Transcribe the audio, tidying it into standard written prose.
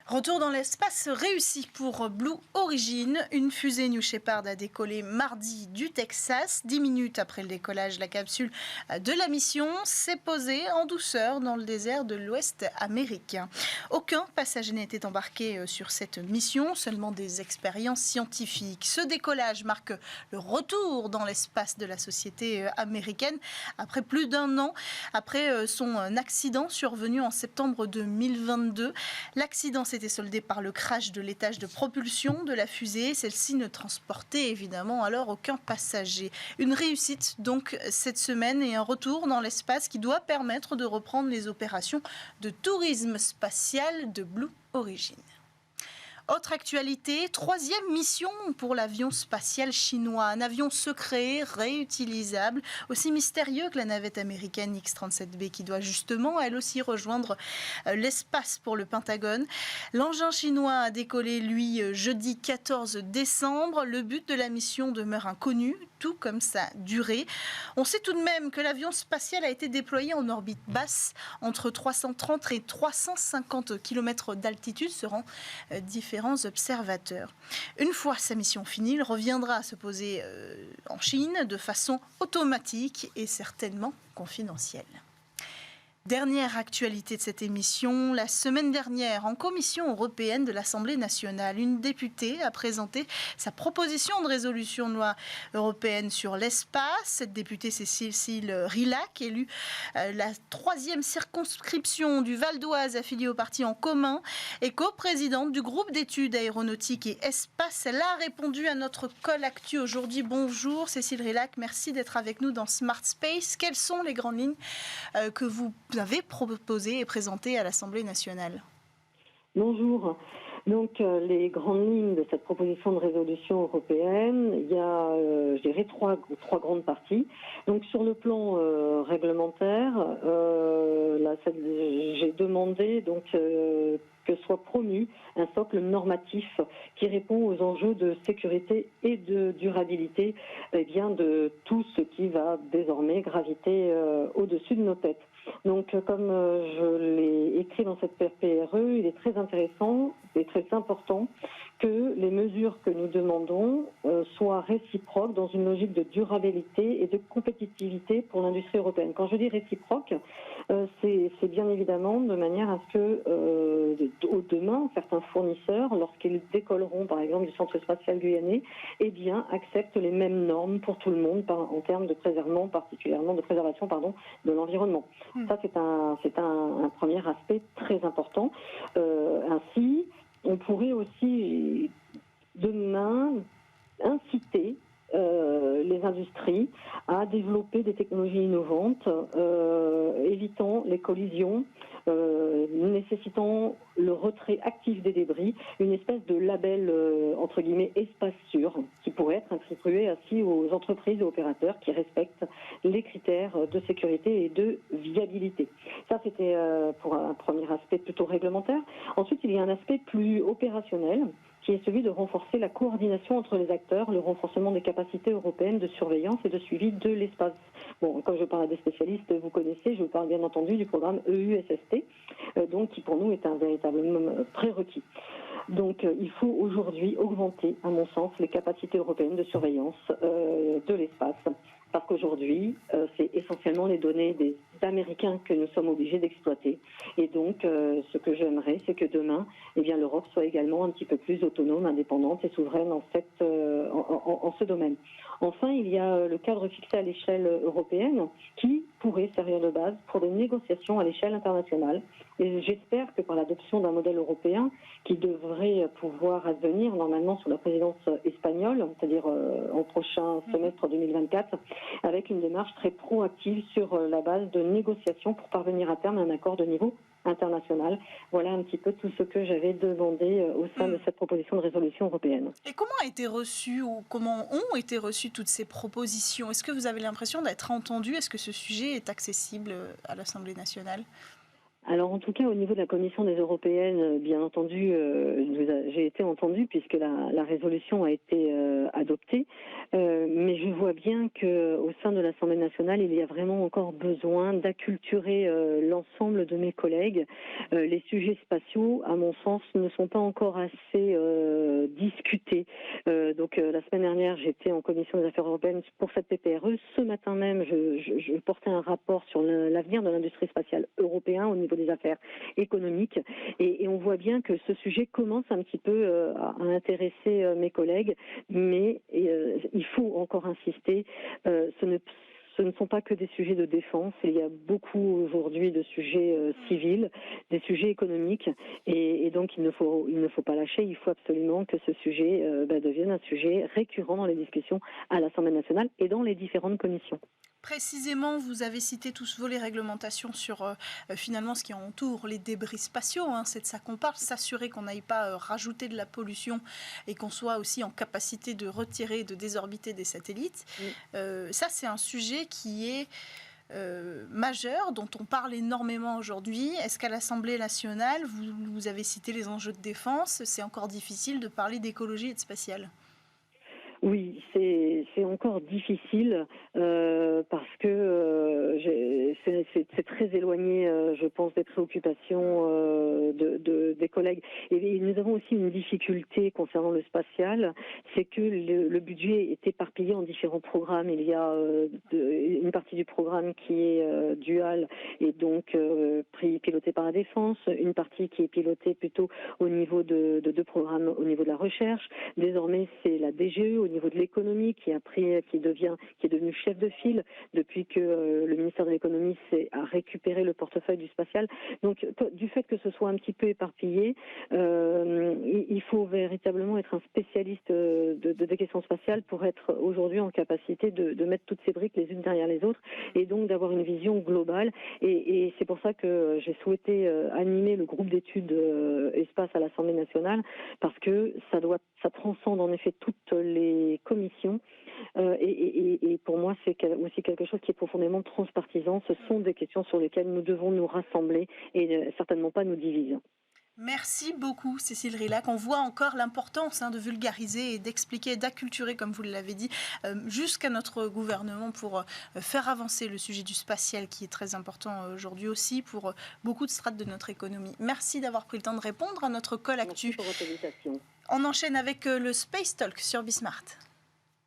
Retour dans l'espace réussi pour Blue Origin. Une fusée New Shepard a décollé mardi du Texas. 10 minutes après le décollage, la capsule de la mission s'est posée en douceur dans le désert de l'Ouest américain. Aucun passager n'était embarqué sur cette mission, seulement des expériences scientifiques. Ce décollage marque le retour dans l'espace de la société américaine après plus d'un an, après son accident survenu en septembre 2022. L'accident s'était soldé par le crash de l'étage de propulsion de la fusée. Celle-ci ne transportait évidemment alors aucun passager. Une réussite donc cette semaine et un retour dans l'espace qui doit permettre de reprendre les opérations de tourisme spatial de Blue Origin. Autre actualité, troisième mission pour l'avion spatial chinois. Un avion secret, réutilisable, aussi mystérieux que la navette américaine X-37B qui doit justement, elle aussi, rejoindre l'espace pour le Pentagone. L'engin chinois a décollé, lui, jeudi 14 décembre. Le but de la mission demeure inconnu, tout comme sa durée. On sait tout de même que l'avion spatial a été déployé en orbite basse entre 330 et 350 km d'altitude, seront différents observateurs. Une fois sa mission finie, il reviendra à se poser en Chine de façon automatique et certainement confidentielle. Dernière actualité de cette émission, la semaine dernière, en commission européenne de l'Assemblée nationale, une députée a présenté sa proposition de résolution de loi européenne sur l'espace. Cette députée, c'est Cécile Rilhac, élue la 3e circonscription du Val d'Oise, affiliée au parti En Commun, et coprésidente du groupe d'études aéronautiques et espace. Elle a répondu à notre call actu aujourd'hui. Bonjour Cécile Rilhac, merci d'être avec nous dans Smart Space. Quelles sont les grandes lignes que vous avez proposé et présenté à l'Assemblée nationale? Bonjour. Donc, les grandes lignes de cette proposition de résolution européenne, il y a, je dirais, trois grandes parties. Donc, sur le plan réglementaire, j'ai demandé donc que soit promu un socle normatif qui répond aux enjeux de sécurité et de durabilité, de tout ce qui va désormais graviter au-dessus de nos têtes. Donc, comme je l'ai écrit dans cette PRE, il est très intéressant et très important que les mesures que nous demandons soient réciproques dans une logique de durabilité et de compétitivité pour l'industrie européenne. Quand je dis réciproque, c'est bien évidemment de manière à ce que demain, certains fournisseurs, lorsqu'ils décolleront par exemple du centre spatial guyanais, acceptent les mêmes normes pour tout le monde en termes de préservation, de l'environnement. Ça, c'est un premier aspect très important. Ainsi, on pourrait aussi demain inciter les industries à développer des technologies innovantes, évitant les collisions, nécessitant le retrait actif des débris, une espèce de label entre guillemets espace sûr qui pourrait être attribué ainsi aux entreprises et opérateurs qui respectent les critères de sécurité et de viabilité. Ça, c'était pour un premier aspect plutôt réglementaire. Ensuite, il y a un aspect plus opérationnel qui est celui de renforcer la coordination entre les acteurs, le renforcement des capacités européennes de surveillance et de suivi de l'espace. Bon, quand je parle à des spécialistes, vous connaissez, je parle bien entendu du programme EUSST, donc qui pour nous est un véritable prérequis. Donc il faut aujourd'hui augmenter, à mon sens, les capacités européennes de surveillance de l'espace. Parce qu'aujourd'hui, c'est essentiellement les données des Américains que nous sommes obligés d'exploiter. Et donc, ce que j'aimerais, c'est que demain, l'Europe soit également un petit peu plus autonome, indépendante et souveraine en ce domaine. Enfin, il y a le cadre fixé à l'échelle européenne qui pourrait servir de base pour des négociations à l'échelle internationale. Et j'espère que par l'adoption d'un modèle européen qui devrait pouvoir advenir normalement sous la présidence espagnole, c'est-à-dire en prochain semestre 2024, avec une démarche très proactive sur la base de négociations pour parvenir à terme à un accord de niveau international. Voilà un petit peu tout ce que j'avais demandé au sein de cette proposition de résolution européenne. Et comment a été reçue ou comment ont été reçues toutes ces propositions? Est-ce que vous avez l'impression d'être entendu? Est-ce que ce sujet est accessible à l'Assemblée nationale? Alors en tout cas au niveau de la Commission des Européennes, bien entendu, j'ai été entendue puisque la résolution a été adoptée, mais je vois bien qu'au sein de l'Assemblée nationale, il y a vraiment encore besoin d'acculturer l'ensemble de mes collègues. Les sujets spatiaux, à mon sens, ne sont pas encore assez discutés. Donc la semaine dernière, j'étais en Commission des Affaires européennes pour cette PPRE. Ce matin même, je portais un rapport sur l'avenir de l'industrie spatiale européenne au niveau des affaires économiques et on voit bien que ce sujet commence un petit peu à intéresser mes collègues, mais il faut encore insister, ce ne sont pas que des sujets de défense, il y a beaucoup aujourd'hui de sujets civils, des sujets économiques et donc il ne faut pas lâcher, il faut absolument que ce sujet devienne un sujet récurrent dans les discussions à l'Assemblée nationale et dans les différentes commissions. Précisément, vous avez cité tous ce volet réglementation sur finalement ce qui entoure les débris spatiaux. C'est de ça qu'on parle, s'assurer qu'on n'aille pas rajouter de la pollution et qu'on soit aussi en capacité de retirer, de désorbiter des satellites. Oui. Ça, c'est un sujet qui est majeur, dont on parle énormément aujourd'hui. Est-ce qu'à l'Assemblée nationale, vous avez cité les enjeux de défense, c'est encore difficile de parler d'écologie et de spatial ? Oui, c'est encore difficile parce que c'est très éloigné, je pense, des préoccupations des collègues. Et nous avons aussi une difficulté concernant le spatial, c'est que le budget est éparpillé en différents programmes. Il y a une partie du programme qui est dual et donc pilotée par la défense, une partie qui est pilotée plutôt au niveau de deux programmes au niveau de la recherche. Désormais, c'est la DGE au niveau de l'économie qui est devenu chef de file depuis que le ministère de l'économie a récupéré le portefeuille du spatial. Donc du fait que ce soit un petit peu éparpillé, il faut véritablement être un spécialiste des questions spatiales pour être aujourd'hui en capacité de mettre toutes ces briques les unes derrière les autres et donc d'avoir une vision globale. Et c'est pour ça que j'ai souhaité animer le groupe d'études espace à l'Assemblée nationale parce que ça transcende en effet toutes les commissions et pour moi c'est aussi quelque chose qui est profondément transpartisan. Ce sont des questions sur lesquelles nous devons nous rassembler et certainement pas nous diviser. Merci beaucoup Cécile Rilhac. On voit encore l'importance de vulgariser et d'expliquer, d'acculturer, comme vous l'avez dit, jusqu'à notre gouvernement pour faire avancer le sujet du spatial qui est très important aujourd'hui aussi pour beaucoup de strates de notre économie. Merci d'avoir pris le temps de répondre à notre call actu. Merci pour votre invitation. On enchaîne avec le Space Talk sur Bismart.